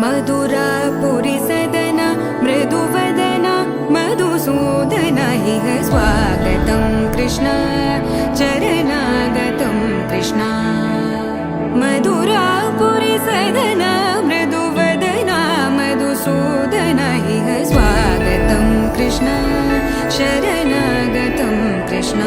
मधुरापुरी सदना मृदुवदना मधुसूदन इह स्वागतं कृष्ण चरणागतं कृष्ण मधुरापुरी सदना मृदुवदना मधुसूदन इह स्वागतं कृष्ण शरणागतं कृष्ण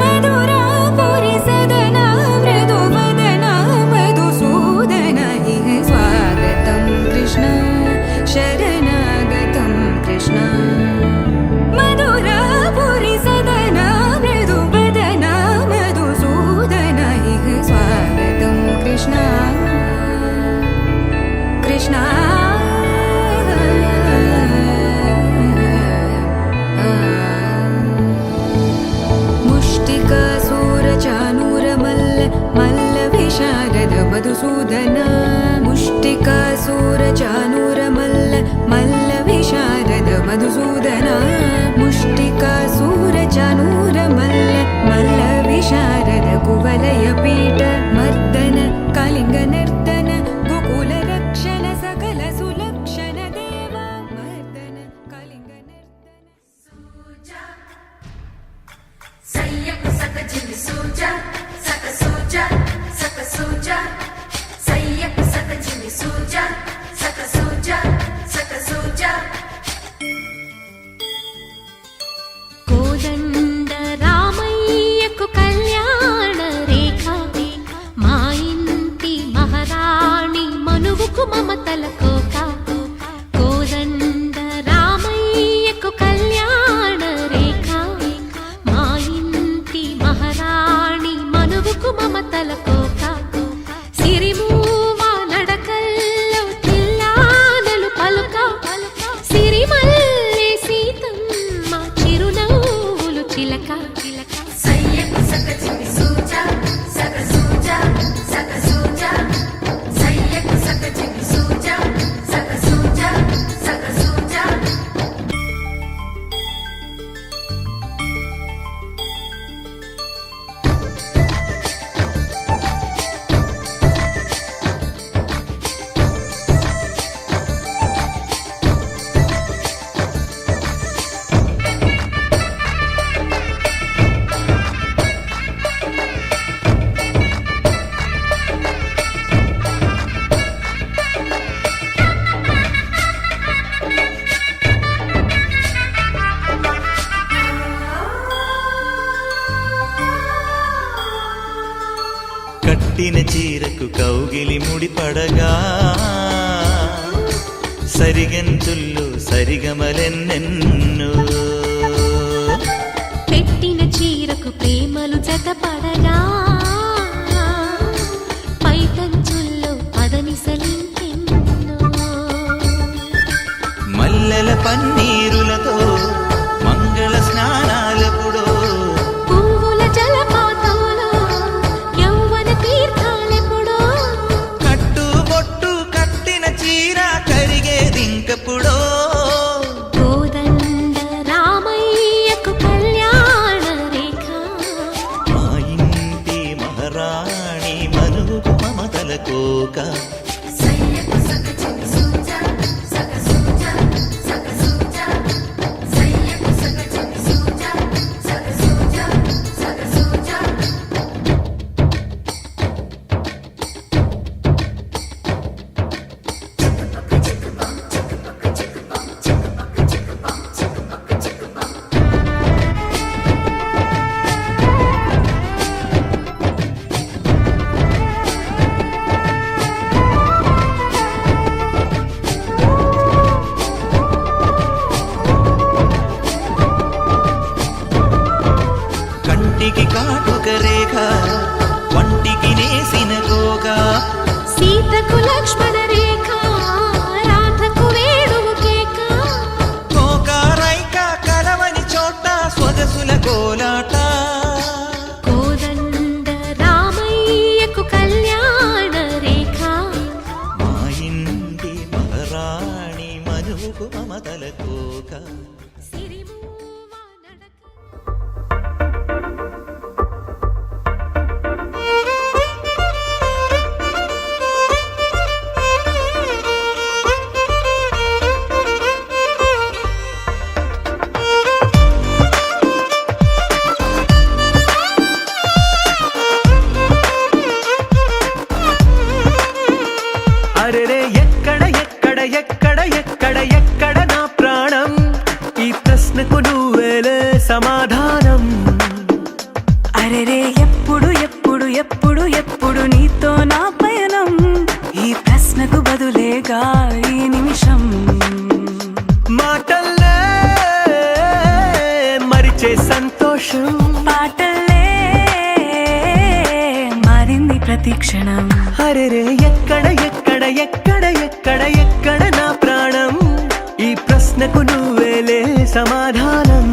मधुरापुरी सदना मृदुवदना मधुसूदन इह स्वागतं कृष्ण शरणागतं कृष्ण मधुरापुरी सदना मृदुवदना मधुसूदन इह स्वागतं कृष्ण कृष्ण मधुसूदन मुष्टिकासुरचाणूरमल्ल मल्लविशारद मधुसूदन मुष्टिकासुरचाणूरमल्ल मल्लविशारद कुवलयपीठ मर्दन कलिङ्गनर्तन गोकुलरक्षण सकल सुलक्षण देवा मर्दन कलिङ्गनर्तन सूजा सय्यक सकजिनि सूजा सक सूजा सक सूजा सय्यक सकजिनि सूजा सक सूजा सक सूजा కోదండ రామయ్యకు కళ్యాణ రేఖ మా ఇంటి మహారాణి మనువుకు మమతల కోక కోదండ రామయ్యకు కళ్యాణ రేఖ మా ఇంటి మహారాణి మనువుకు మమతల కోక సిరిమూవ నడకల్లో చిల్లానలు పలుక సిరిమల్లె సీతమ్మ చిరునవ్వులు చిలక सय्यक सकजिनि सूजा सक सूजा सक सूजा सय्यक सकजिनि सूजा सक सूजा सक सूजा కట్టిన చీరకు కౌగిలి ముడిపడగా సరిగంతుల్లో సరిగమలెన్నెన్నో పెట్టిన చీరకు ప్రేమలు జతపడగా పైకంచుల్లో పదనిసలింకెన్నో మల్లెల పన్నీరులతో మంగళ స్నానాలెప్పుడో పువ్వుల జలపాతంలో యౌవన తీర్థాలెప్పుడో కట్టుబొట్టు కట్టిన చీర కరిగేదింకప్పుడో కోదండ రామయ్యకు కళ్యాణ రేఖ మా ఇంటి మహారాణి మనువుకు మమతల కోక सय्यक सकजिनि सूजा सक सूजा सक सूजा सय्यक सकजिनि सूजा सक सूजा सक सूजा బదులేగా ఈ నిమిషం. మాటల్లే మరిచే సంతోషం, పాటల్లే మారింది ప్రతి క్షణం. అరెరే ఎక్కడ ఎక్కడ ఎక్కడ ఎక్కడ ఎక్కడ నా ప్రాణం, ఈ ప్రశ్నకు నువ్వేలే సమాధానం.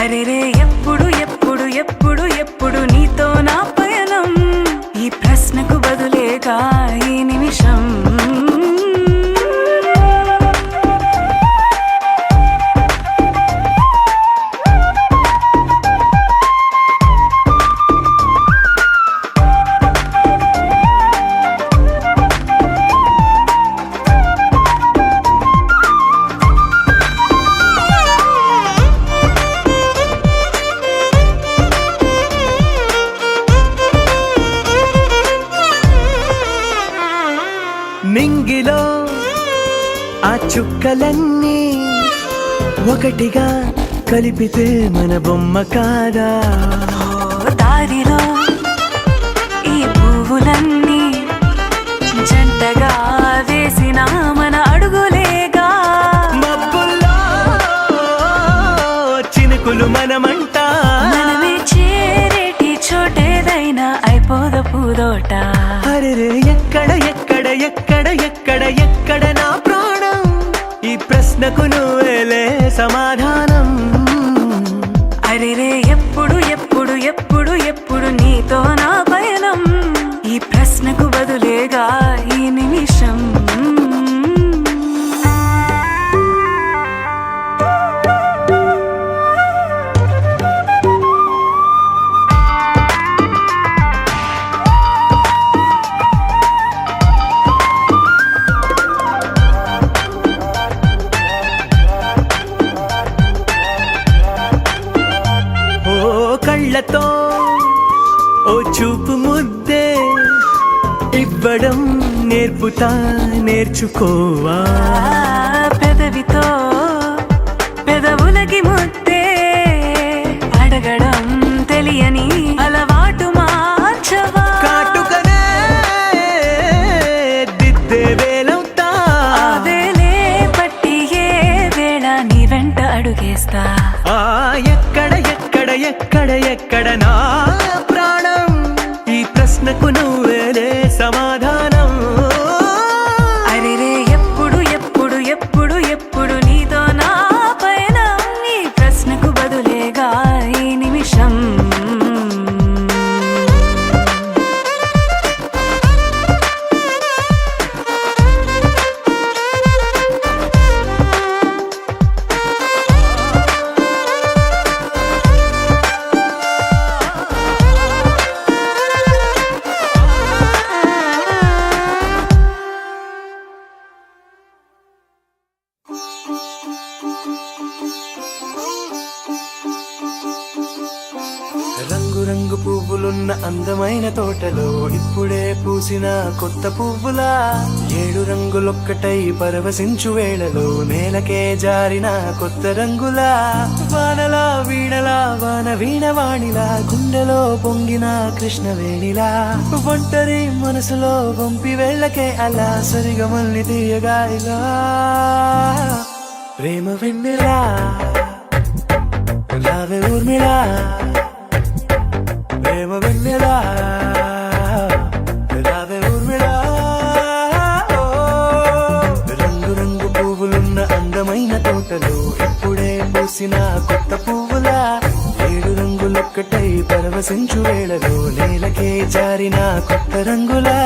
అరెరే ఎప్పుడు ఎప్పుడు ఎప్పుడు ఎప్పుడు నీతో నా పయనం, ఈ ప్రశ్నకు బదులేగా ఈ నిమిషం. నింగిలో ఆ చుక్కలన్నీ ఒకటిగా కలిపితే మన బొమ్మ కాదా. దారిలో ఈ పువ్వులన్నీ జంటగా వేసిన మన అడుగులేగా. మబ్బుల్లో చినుకులు మనమంట, మనమే చేరేటి చోటేదైనా అయిపోద పూదోట. అరెరే ఎక్కడ ఎక్కడ ఎక్కడ ఎక్కడ ఎక్కడ నా ప్రాణం, ఈ ప్రశ్నకు నువ్వేలే సమాధానం. అరెరే ఎప్పుడు ఎప్పుడు ఎప్పుడు ఎప్పుడు నీతో నా పయనం, ఈ ప్రశ్నకు బదులేగా ఈ నిమిషం. కళ్ళతో ఓ చూపు ముద్దే ఇవ్వడం నేర్పుతా, నేర్చుకోవా. పెదవితో పెదవులకి ముద్దే అడగడం తెలియని అలవాటు మార్చవా. కాటుకనే దిద్దే వేలవుతా, ఆ వేలే పట్టి ఏ వేళ నీ వెంట అడుగేస్తా. ఎక్కడ ఎక్కడ ఎక్కడ ఎక్కడ నా ప్రాణం, ఈ ప్రశ్నకు నువ్వేలే సమాధానం. అరెరే ఎప్పుడు ఎప్పుడు ఎప్పుడు ఎప్పుడు నీతో నా పైన, ఈ ప్రశ్నకు బదులేగా ఈ నిమిషం. రంగు పువ్వులున్న అందమైన తోటలో ఇప్పుడే పూసిన కొత్త పువ్వులా, 7 రంగులొక్కటై పరవశించు వేళలో నేలకే జారిన కొత్త రంగులా. వానలా వీణలా వాన వీణవాణిలా గుండెలో పొంగిన కృష్ణవేణిలా, ఒంటరి మనసులో పంపి వెళ్ళకే అలా సరిగమల్ని తీయగా ఇలా. ప్రేమ వెన్నెలా రావే ఊర్మిళా, ప్రేమ వెన్నెలా రావే ఊర్మిళా. రంగు రంగు పువ్వులున్న అందమైన తోటలో ఇప్పుడే పూసిన కొత్త పువ్వులా, 7 రంగులొక్కటై పరవశించు వేళలో నేలకే జారిన కొత్త రంగులా.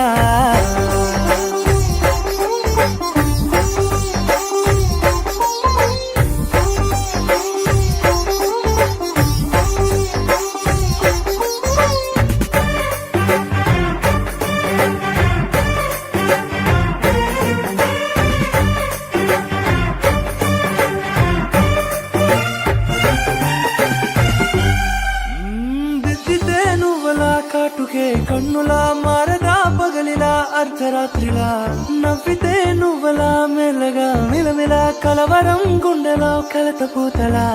కాటుకే కన్నులా మారదా పగలిలా అర్ధరాత్రిలా, నవ్వితే నువ్వలా మెల్లగా మిలమిలా కలవరం గుండెలో కలతపూతలా.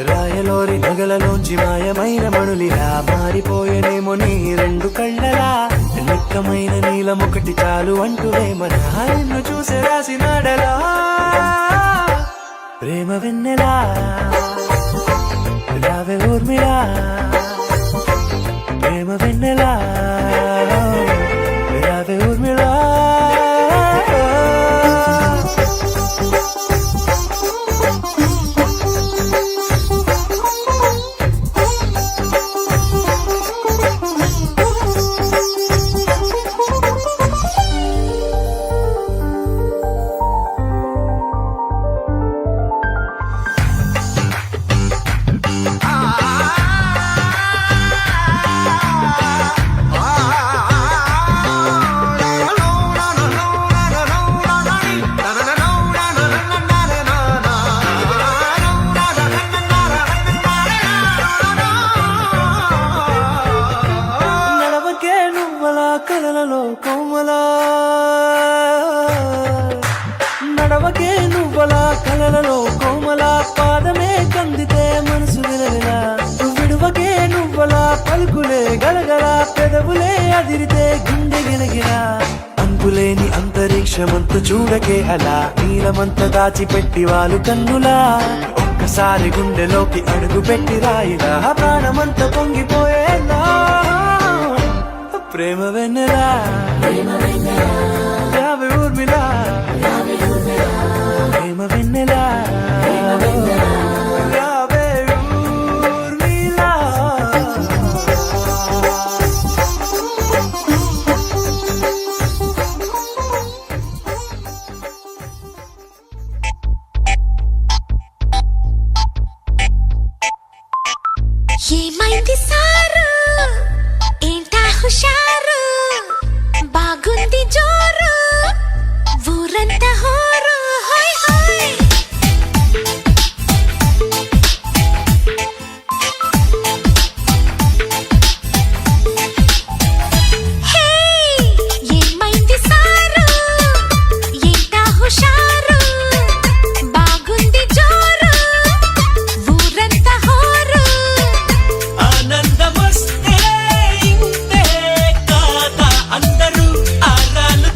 రాయలోరి నగలలోంచి మాయమైన మణులిలా మారిపోయేనేమో నీ 2 కళ్ళలా, నిక్కమైన నీ నీలం ఒకటి చాలు అంటూనే మన నిన్ను చూసే రాసినాడలా ప్రేమ వెన్నెలా రావే ఊర్మిళా ప్రేమ వెన్నెలా రావే ఊర్మిళా నడవకే నువ్వలా కలలలో కోమలా నడవకే నువ్వలా కలలలో కోమలా పాదమే కందితే మనసు విలవిలా విడువకే నువ్వలా పలుకులే గలగల పెదవులే అదిరితే గుండె గిలగిలా అంతులేని అంతరిక్షమంత చూడకే అలా నీలమంత దాచిపెట్టి వాళ్ళు కన్నులా ఒక్కసారి గుండెలోకి అడుగు పెట్టి రాయిలా ప్రాణమంత పొంగిపోయేలా ప్రేమ వెన్నెలా రావే ఊర్మిళా ప్రేమ వెన్నెలా రావే ఊర్మిళా ఏమైంది సారు ఏంటా హుషారు బాగుంది జోరు ఊరంతా హోరు హాయ్ హాయ్ హే ఏమైంది సారు ఏంటా హుషారు బాగుంది జోరు ఊరంతా హోరు ఆనందమొస్తే ఇంతే కాదా అందరూ ఆరాలు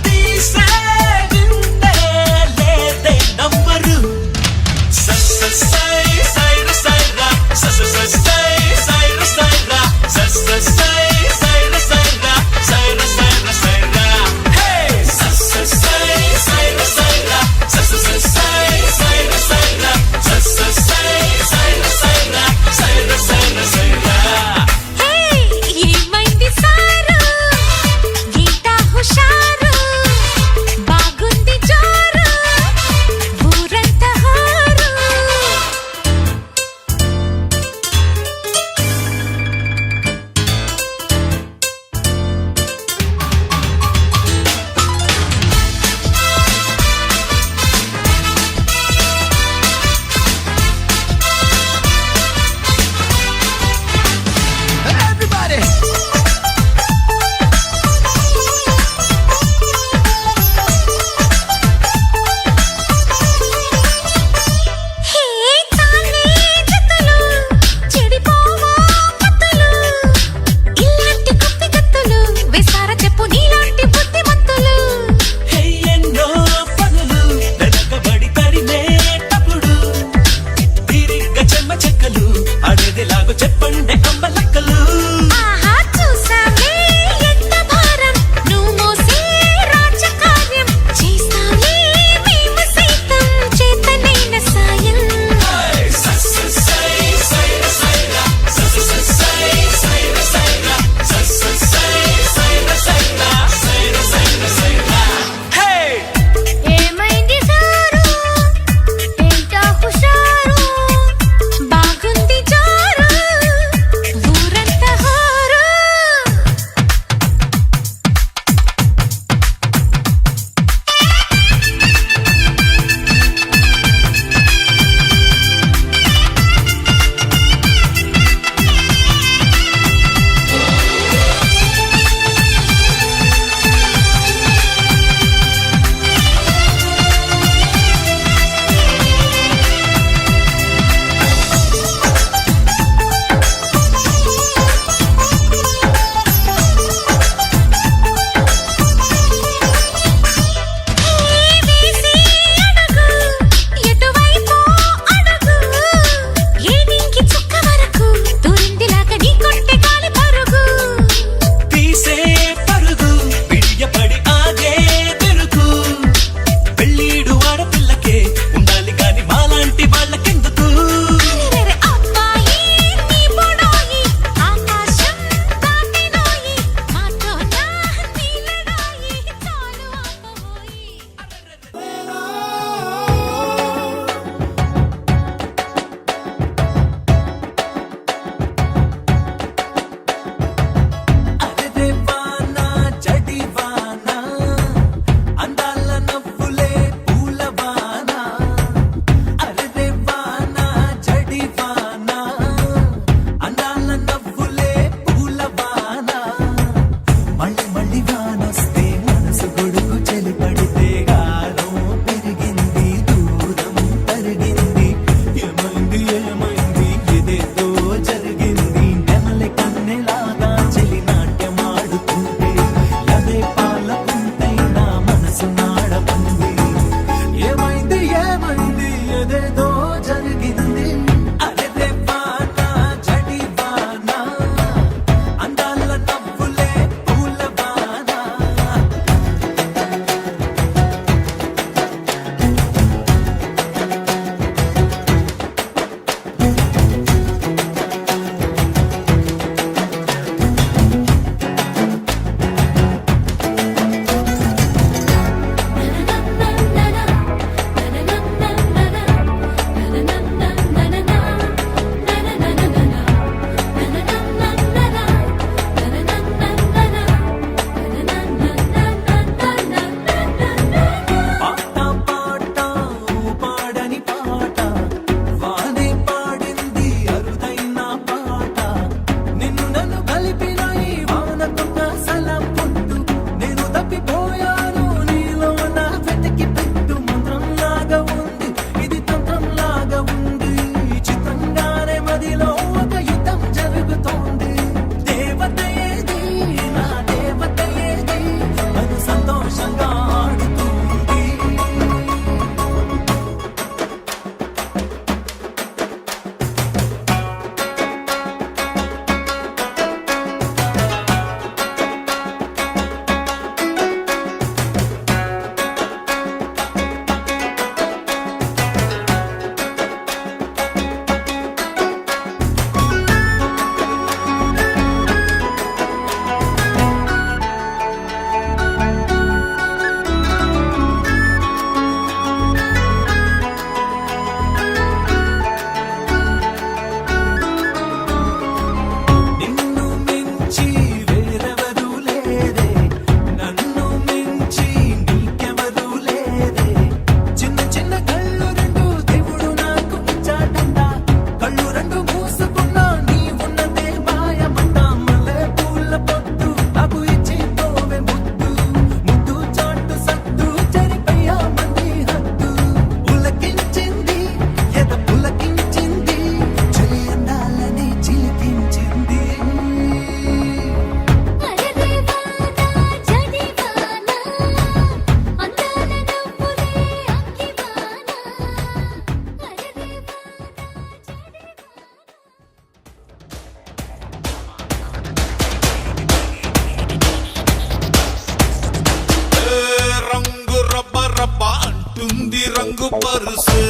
రంగు పరుసే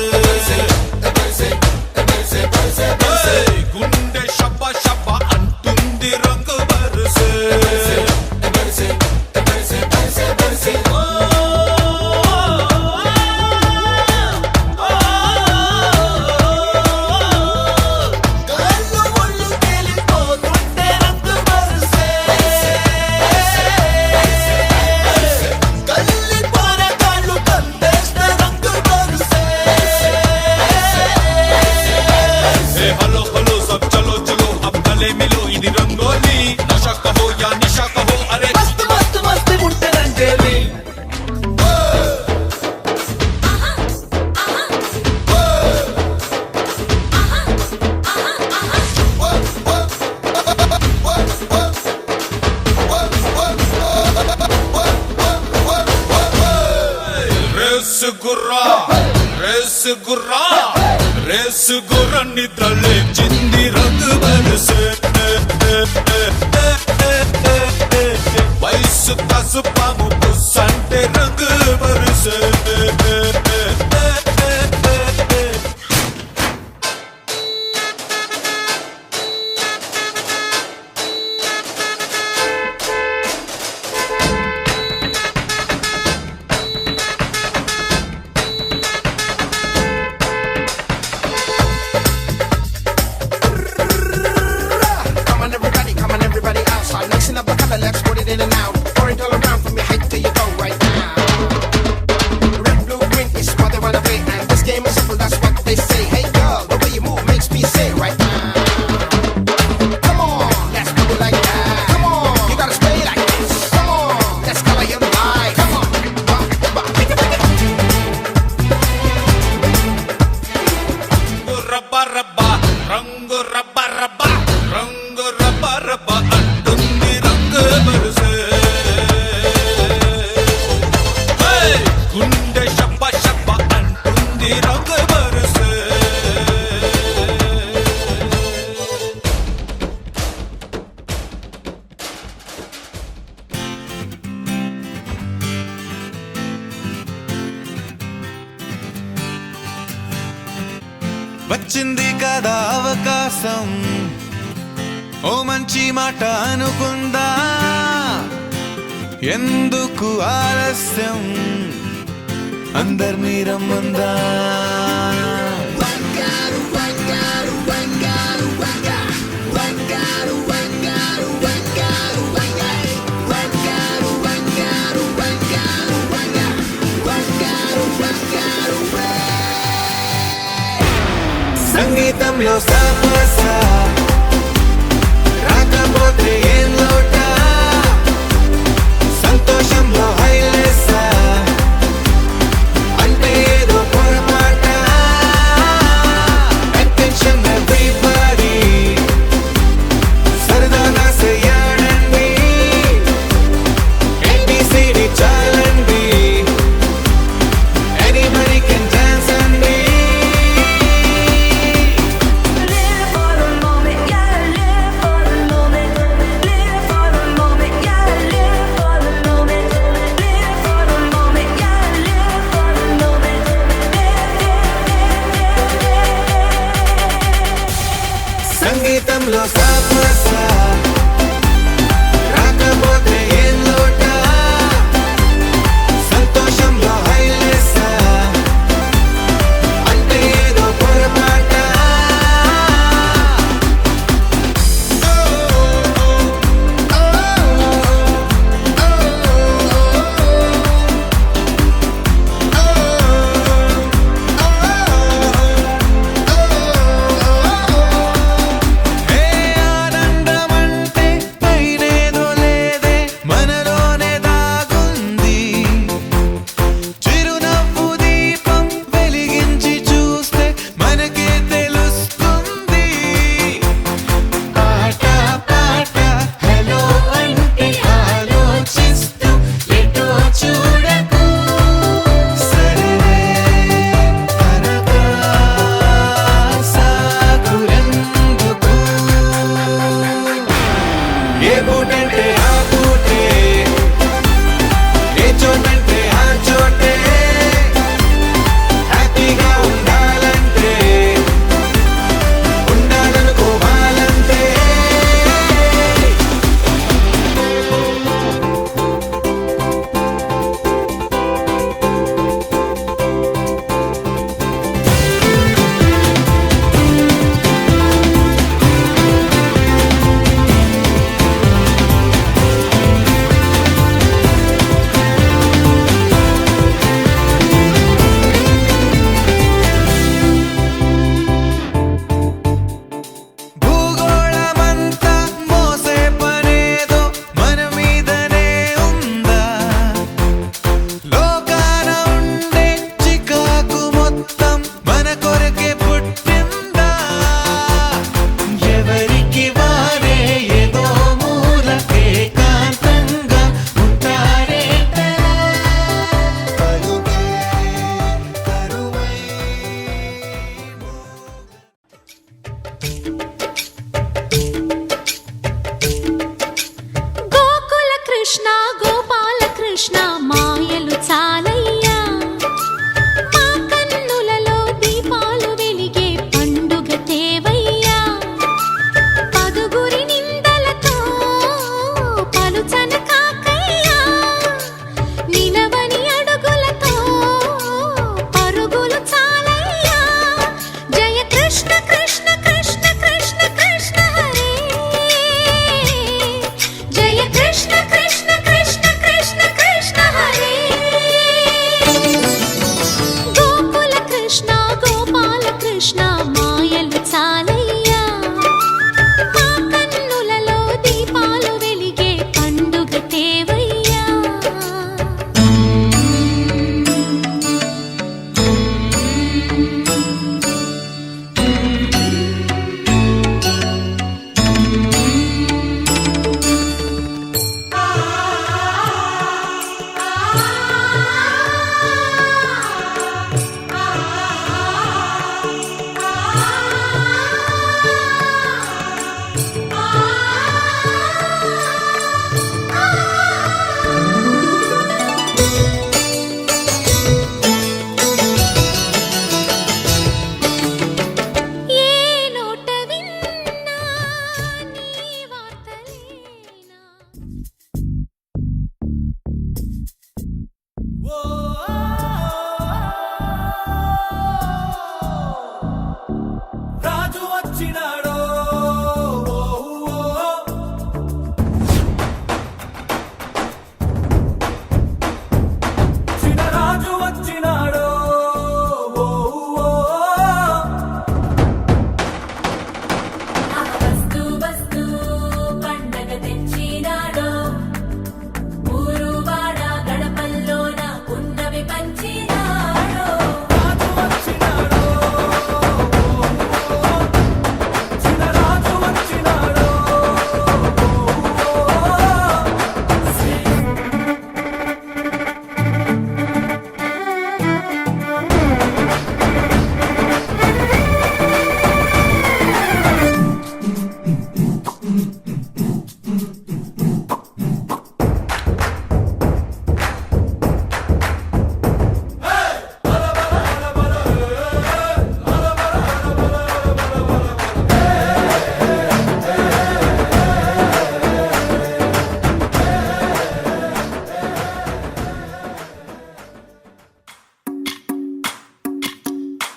గుండె షబ్బ షబ్బ అంటుంది రంగు పరుసే రేసు గుర్ర నిద్రలే చింది రంగు బరుసే వయసు పసుపాము పుస్సంటే రంగు బరుసే వచ్చింది కదా అవకాశం ఓ మంచి మాట అనుకుందా ఎందుకు ఆలస్యం అందర్నీ రమ్మందా సంగీతంలో సమస్య రాకపోతే ఏం లోట సంతోషంలో హైలెస్స అంటే ఏదో పొరపాట అటెన్షన్ ఎవ్రీబడీ సరదాగా చేయాలండి ABCD చాలండి anybody can dance అండి సంగీతంలో సమస్య రాకపోతే ఏం లోట సంతోషంలో హైలెస్స అంటే ఏదో పొరపాట ఆనందమంటే పైనేదో లేదే మనలోనే దాగుంది చిరునవ్వు దీపం వెలిగించి చూస్తే మనకే తెలుస్తుంది పాట పాట హలో అంటే ఆలోచిస్తూ ఎటో చూడకు సరే త్వరగా సాగురెందుకు ఏ పూటంటే ఆ పూటే ఏ చోటంటే ఆ చోటే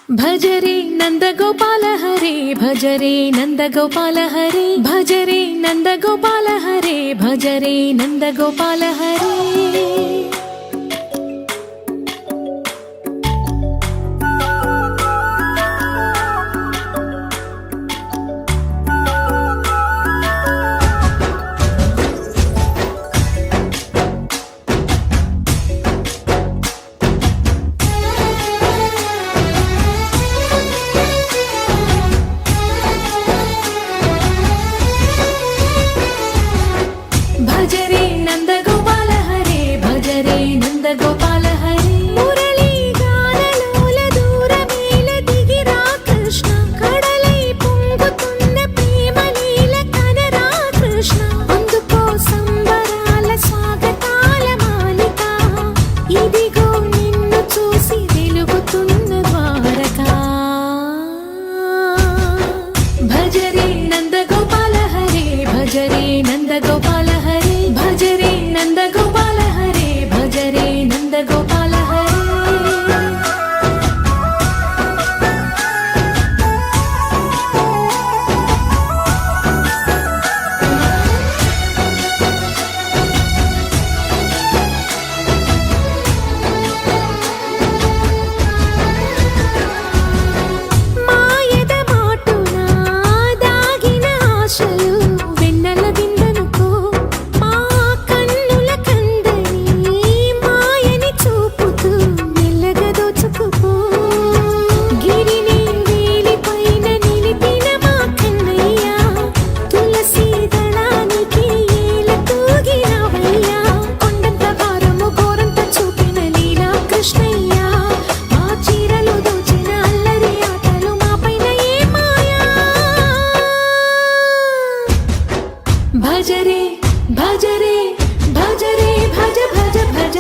భజరే నందగోపాల హరే భజరే నందగోపాల హరే భజరే నందగోపాల హరే భజరే నందగోపాల హరే భజరే నందగోపాల హరే భజరే నందగోపాల హరే మురళీ గానలోల దూరమేల దిగిరా కృష్ణ కడలై పొంగుతున్న ప్రేమలీల కనరా కృష్ణ అందుకో సంబరాల స్వాగతాల మాలిక ఇదిగో నిన్ను చూసి వెలుగుతున్న ద్వారకా భజరే నందగోపాల హరే భజరే నందగోపాల హరే భజరే నందగోపాల హరే భజరే నందగోపాల హరే మాయద మాటున దాగిన ఆశలు వెన్నెల విందనుకో మా కన్నుల కందని మాయని చూపుతూ మెల్లగా దోచుకుపో గిరిని వేలిపైన నిలిపిన మా కన్నయ్య తులసి దళానికి ఏల తూగినవయ్యా కొండంత భారము గోరంత చూపిన లీలా కృష్ణయ్య మా చీరలు దోచిన అల్లరి ఆటలు మా పైన ఏ మాయా భజరే భజరే భజరే భజ భజ భజ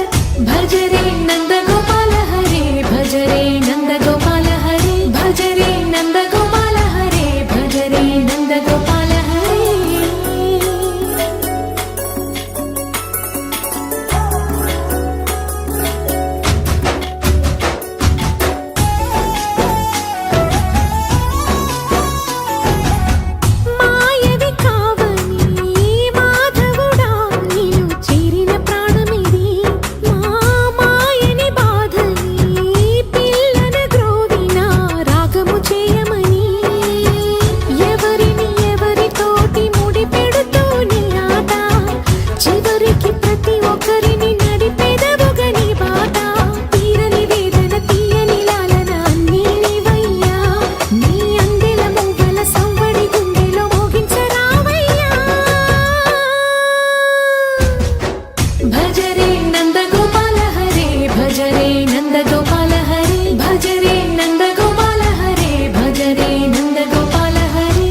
భజరే నందగోపాల హరే భజరే నందగోపాల హరే భజరే నందగోపాల హరే భజరే నందగోపాల హరే మాయవి కావని మాధవుడా నీను చేరిన ప్రాణమిది మా మాయని బాధని పిల్లన గ్రోవిన రాగము చేయమని ఎవరిని ఎవరితోటి ముడి పెడుతూ నీ ఆట చివరికి ప్రతి ఒక్కరిని నడిపెదవుగని బాట తీరని వేదన తీయని లాలన అన్నీ నీవయ్యా నీ అందెల మూగల సవ్వడి గుండెలో మోగించరావయ్యా భజరే నందగోపాల హరే భజరే నందగోపాల హరే భజరే నందగోపాల హరే భజరే నందగోపాల హరే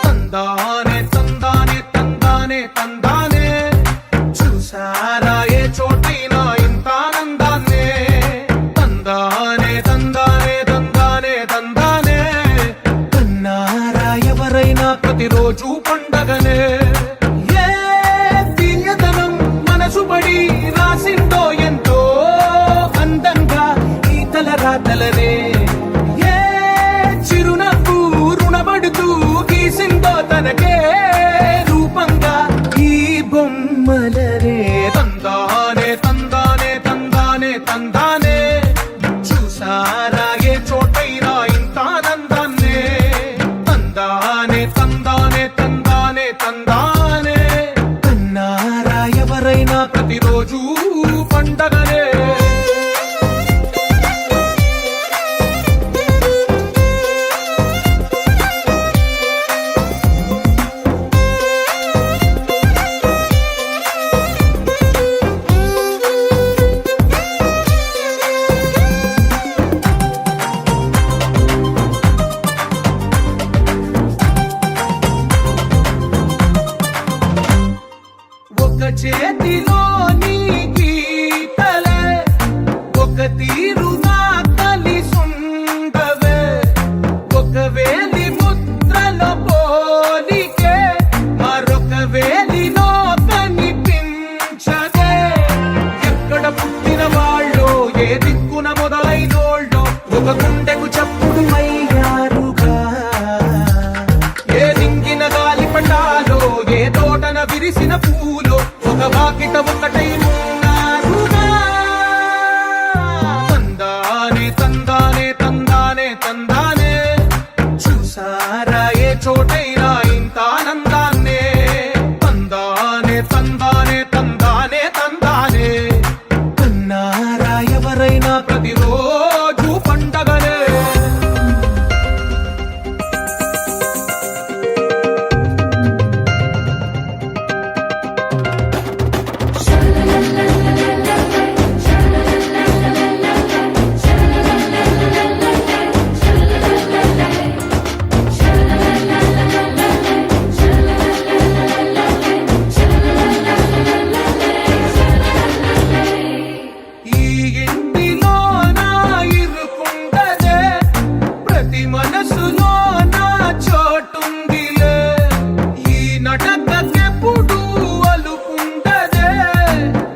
తందానే తందానే తందానే తందానే చూసారా ఏ చోటైనా ఇంత ఆనందాన్నే తందానే తందానే తందానే తందానే కన్నారా ఎవరైనా ప్రతిరోజు పండగనే ఏ తీయదనం మనసు పడి రాసిందో ఎంతో అందంగా ఈ తలరాతలనే ఏ చిరునవ్వు రుణపడుతూ గీసిందో తనకే రూపంగా చేతిలోని గీతలే ఒక తీరుగా కలిసుండవే ఒక వేలి ముద్రల పోలికే మరొక వేలిలో కనిపించదే ఎక్కడ పుట్టిన వాళ్ళో ఏ దిక్కున మొదలైనోళ్ళో ఒక గుండెకు చప్పుడు అయ్యారుగా ఏ దింగిన గాలి పటాలో ఏ తోటన విరిసిన పూలో ఒక వాకిట ఒకటై ఉన్నారుగా తందానే తందానే తందానే తందానే చూసారా ఏ చోటైనా ఇంత ఆనందాన్నే తందానే తందానే తందానే తందానే కన్నారా ఎవరైనా ప్రతిరోజు పండగలే ఈ ఇంటిలో నా ఇరుకుండదే ప్రతి మనసులో నా చోటుందిలే ఈ నటకెప్పుడు అలుకుండదే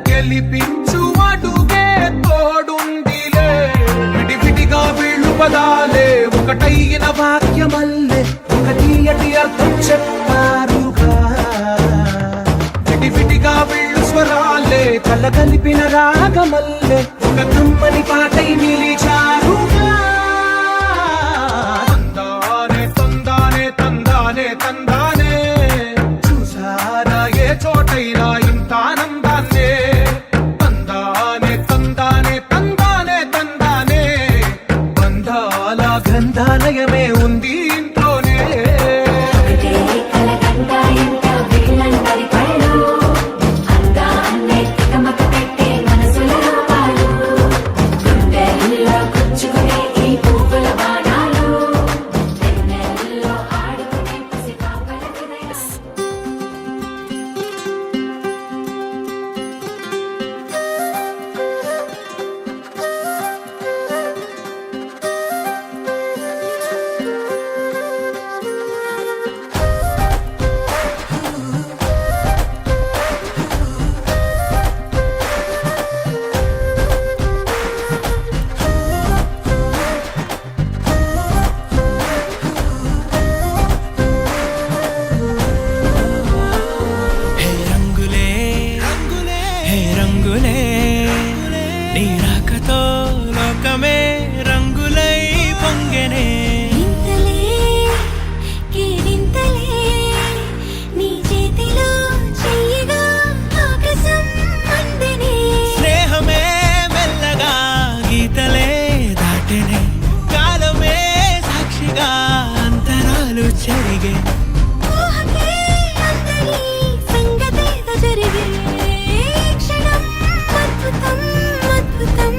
గెలిపించు అడుగే తోడుందిలే విడివిడిగా వీళ్ళు పదాలే ఒకటైన వాక్యమల్లే ఒక తీయటి అర్థం చెప్పారుగా విడివిడిగా వీళ్ళు స్వరాలే కల కలిపిన రాగమల్లే ఒక కమ్మని పాటై నిలిచారుగా తందానే తందానే తందానే తందానే చూసారా ఏ చోటైనా ఇంత ఆనందాన్నే తందానే తందానే తందానే తందానే బంధాల గ్రంథాలయమే ఉంది ఇంట్లోనే కలకండ ఇంట వీళ్ళందరి కళ్ళు అందాన్నే తికమక పెట్టే మనసుల రూపాలు గుండెల్లో గుచ్చుకునే ఈ పువ్వుల బాణాలు వెన్నెల్లో ఆడుకునే పసిపాపల హృదయాలు హే రంగులే రంగులే హే రంగులే నీ రాకతో లోకమే రంగులై పొంగెనే ఇంతలే కేరింతలే నీ చేతిలో చెయ్యగా ఆకాశం అందనే స్నేహమే మెల్లగా గీతలే దాటెనే కాలమే సాక్షిగా అంతరాలు చెరిగే ఊహకే అందని సంగతేదో జరిగే క్షణం అద్భుతం అద్భుతం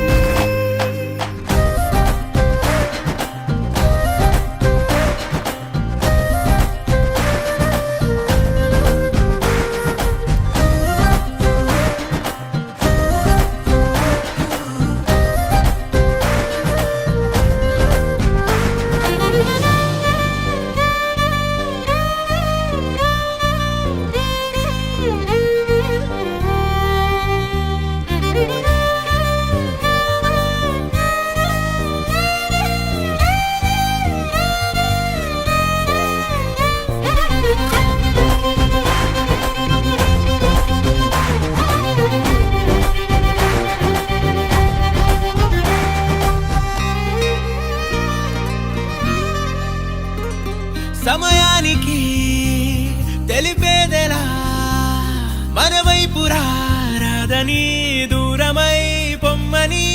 సమయానికి తెలిపేదెలా మన వైపు రాదని దూరమై పొమ్మని